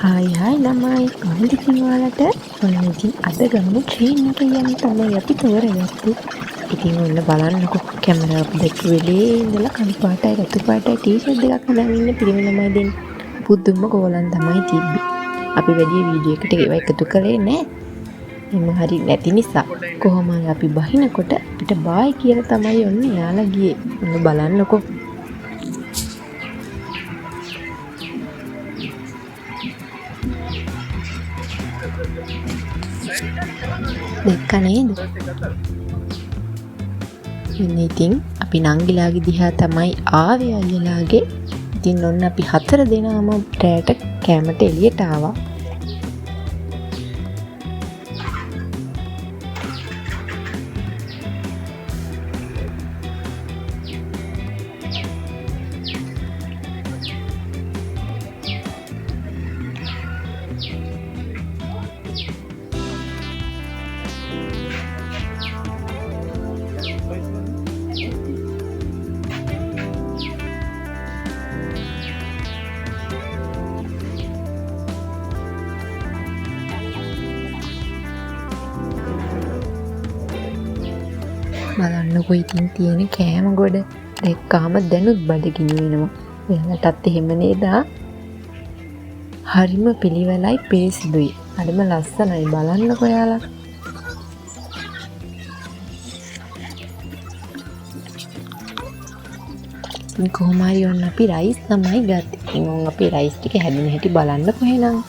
Hi ළමයි කොහොමද ඉතින් ඔයාලට? ඔන්න ඉතින් අද ගමන ට්‍රේන් එක යන්න තමයි අපි තෝරගත්තේ. ඉතින් ඔන්න බලන්නකෝ කැමරාව දැක්ක වෙලේ ඉඳලා කළු පාටයි රතු පාටයි ටී-ෂර්ට් දෙකක් අඳන් ඉන්න පිරිමි ළමයි දෙන්න. පුදුම ගෝලන් තමයි තිබ්බේ. අපි වැඩි වීඩියෝ එකට ඒව එකතු කළේ නෑ. එන්න හරි නැති නිසා කොහොම අපි බහිනකොට අපිට බායි කියලා තමයි ඔන්න යාලා ගියේ. ඔන්න බලන්නකෝ. දැක්ක නේද? ඉතින් අපි නංගිලාගේ දිහා තමයි ආවේ අයියලාගේ. ඉතින් ඔන්න අපි 4 දෙනාම රැට කැමට එළියට ආවා. බලන්නකො ඉතින් තියෙන කෑම ගොඩ දැක්කාම දැනුත් බඩගිනි වෙනවා. එයාලටත් එහෙම නේද? හරිම පිළිවෙලයි පිළිසිදුයි. හරිම ලස්සනයි බලන්නකො යාලා. ඉතින් කොහොම හරි ඔන්න අපි රයිස් තමයි ගත්තේ. ඉතින් ඔන්න අපි රයිස් ටික හැදෙන හැටි බලන්නකො එහෙනම්.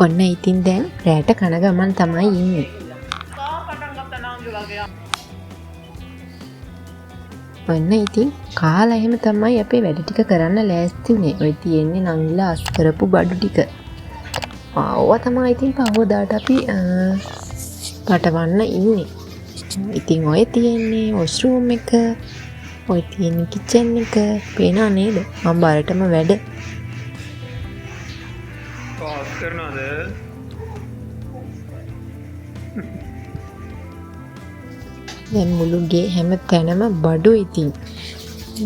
ඔන්න ඉතින් දැන් රැට කන ගමන් තමයි ඉන්නේ. ඔන්න ඉතින් කාලා එහෙම තමයි අපේ වැඩ ටික කරන්න ලෑස්ති උනේ. ඔය තියෙන්නේ නංගිලා අස් කරපු බඩු ටික. ඕවා තමයි ඉතින් පහවදාට අපි පටවන්න ඉන්නේ. ඉතින් ඔය තියෙන්නේ වොෂ්රූම් එක, ඔය තියෙන්නේ කිචන් එක. පේනා නේද? මම බාරටම වැඩ කරනවද? දැන් මුළු ගේ හැම තැනම බඩු ඉතින්.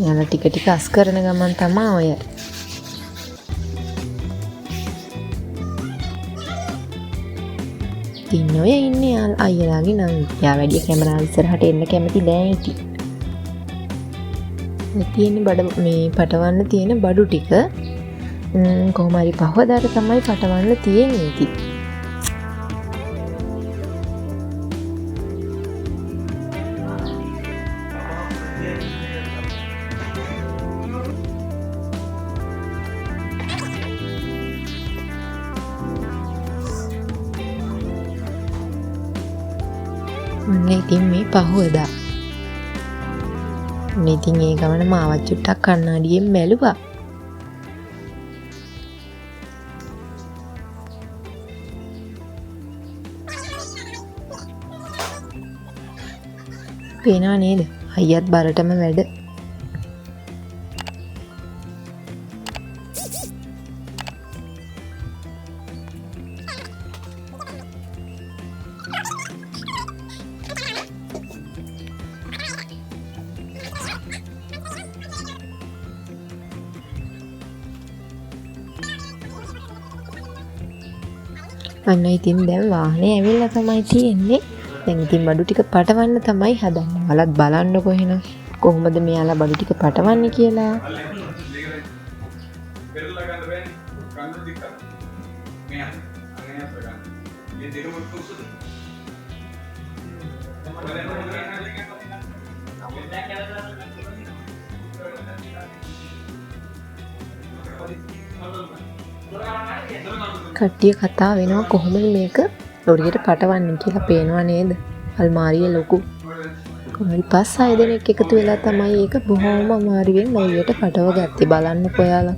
යාලා ටික ටික අස් කරන ගමන් තමයි ඔය. ඉතින් ඔය ඉන්නේ අයියලාගේ නංගි. යා වැඩි කැමරාව ඉස්සරහට එන්න කැමති නෑ ඉතින්. මේ තියෙන බඩ මේ පටවන්න තියෙන බඩු ටික කොහොම හරි පහවදාට තමයි පටවන්න තියෙන්නේ ඉතින්. ඔන්න ඉතින් මේ පහවදා. ඉතින් ඒ ගමන මාවත් චුට්ටක් කණ්ණාඩියෙන් බැලුවා. පේනා නේද? අයියත් බරටම වැඩ. අන්න ඉතින් දැන් වාහනේ ඇවිල්ලා තමයි තියෙන්නේ. දැන් ඉතින් බඩු ටික පටවන්න තමයි හදන්නේ. ඔයාලත් බලන්නකො එහෙනම් කොහොමද මෙයාලා බඩු ටික පටවන්නේ කියලා. කට්ටිය කතා වෙනවා කොහොමද මේක ලොරියට පටවන්නේ කියලා. පේනවා නේද? අල්මාරිය ලොකු. කුමාරි 5-6 දෙනෙක් එකතු වෙලා තමයි ඒක බොහොම අමාරුවෙන් ලොරියට පටව ගත්තේ. බලන්නකෝ ඔයාලා.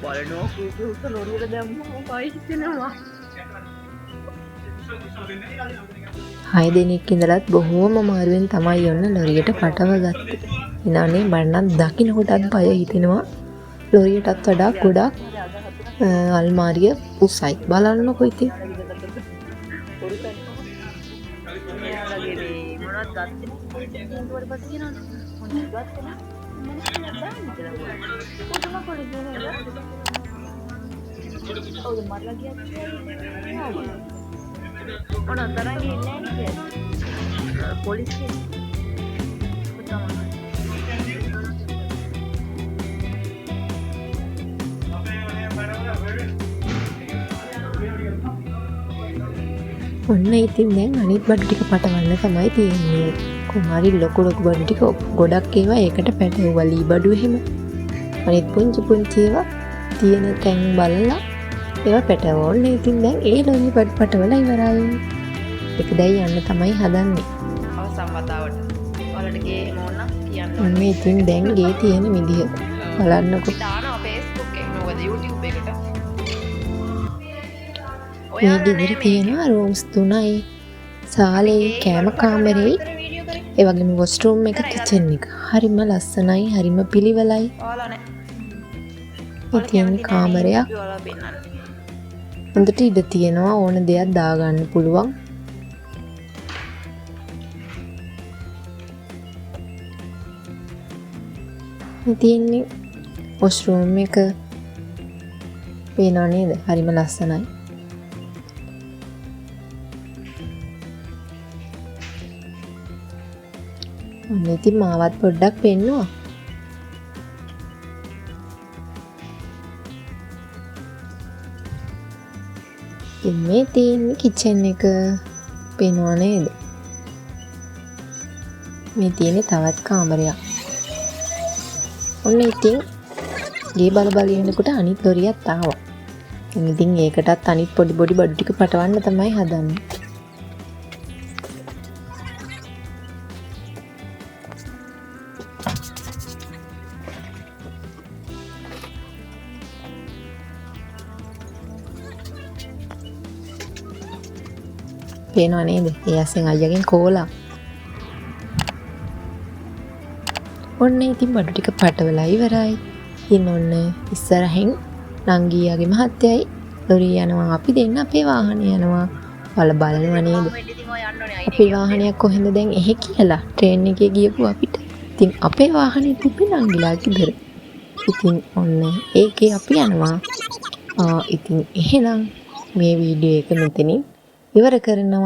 බලනවා කීක ලොරියට දැම්මම කයි හිතෙනවා. 6 දෙනෙක් ඉඳලත් බොහොම අමාරුවෙන් තමයි ඔන්න ලොරියට පටව ගත්තේ. ඉනානේ මරණත් දකින්නකොටත් බය හිතෙනවා. ලොරියටත් වඩා ගොඩක් අල්මාරිය උසයි. බලන්නකෝ ඉතින්. මොනවද ගත්තේ? ඊට පස්සේ කියනවා මොනවද ගත්තේ නා? මොනවද දාන්නේ? කොතන කොලේ නේද? ඔව් මරලා ගියා. මොනවද තරංගේ ඉන්නේ නේද? පොලිසිය. ඔන්න ඉතින් දැන් අනිත් බඩු ටික පටවන්න තමයි තියෙන්නේ. කුමාරි ලොකු බඩු ටික ගොඩක් ඒවා ඒකට පැටවුවා. ලී බඩු එහෙම. අනිත් පුංචි ඒවා තියෙන තැන් බලලා ඒවා පැටවුවා. ඔන්න ඉතින් දැන් ඒ ලොරි බඩු පටවලා ඉවරයි. ඒක දැන් යන්න තමයි හදන්නේ. අවසන් වතාවට. ඔයාලට ගේ මොන කියන්න. ඔන්න ඉතින් දැන් ගේ තියෙන විදිහ බලන්නකෝ. දානවා Facebook එකේ මොකද YouTube එකට. මේ ගෙදර තියෙනවා රූම්ස් 3යි. සාලේ කෑම කාමරේ ඒ වගේම වොෂ්රූම් එක කිචන් එක. හරිම ලස්සනයි, හරිම පිළිවෙලයි. ඔයාලා නෑ. මේ තියෙන කාමරයක්. ඔයාලා පෙන්නන්න. හොඳට ඉඩ තියෙනවා ඕන දෙයක් දාගන්න පුළුවන්. මේ තියෙන්නේ වොෂ්රූම් එක. පේනව නේද? හරිම ලස්සනයි. ඔන්න ඉතින් මාවත් පොඩ්ඩක් පෙන්නවා. ඉතින් මේ තියෙන්නේ කිචන් එක. පේනව නේද? මේ තියෙන්නේ තවත් කාමරයක්. ඔන්න ඉතින් ගේ බල ඉන්නකොට අනිත් ලොරියත් ආවා. ඉතින් ඒකටත් අනිත් පොඩි බඩු ටික පටවන්න තමයි හදන්නේ. පේනව නේද? ඒ අස්සෙන් අයියාගෙන් කෝලා. ඔන්න ඉතින් බඩු ටික පටවලා ඉවරයි. ඉතින් ඔන්න ඉස්සරහින් නංගියාගේ මහත්තයයි ලොරිය යනවා. අපි දෙන්න අපේ වාහනේ යනවා. ඔයාලා බලනවා නේද? අපේ වාහනයක් කොහෙන්ද දැන් එහෙ කියලා ට්‍රේන් එකේ ගියපු අපිට. ඉතින් අපේ වාහනේ තිබ්බේ නංගිලා ගෙදර. ඉතින් ඔන්න ඒකේ අපි යනවා. ඉතින් එහෙනම් මේ වීඩියෝ එක මෙතනින් ඉවර කරනවා.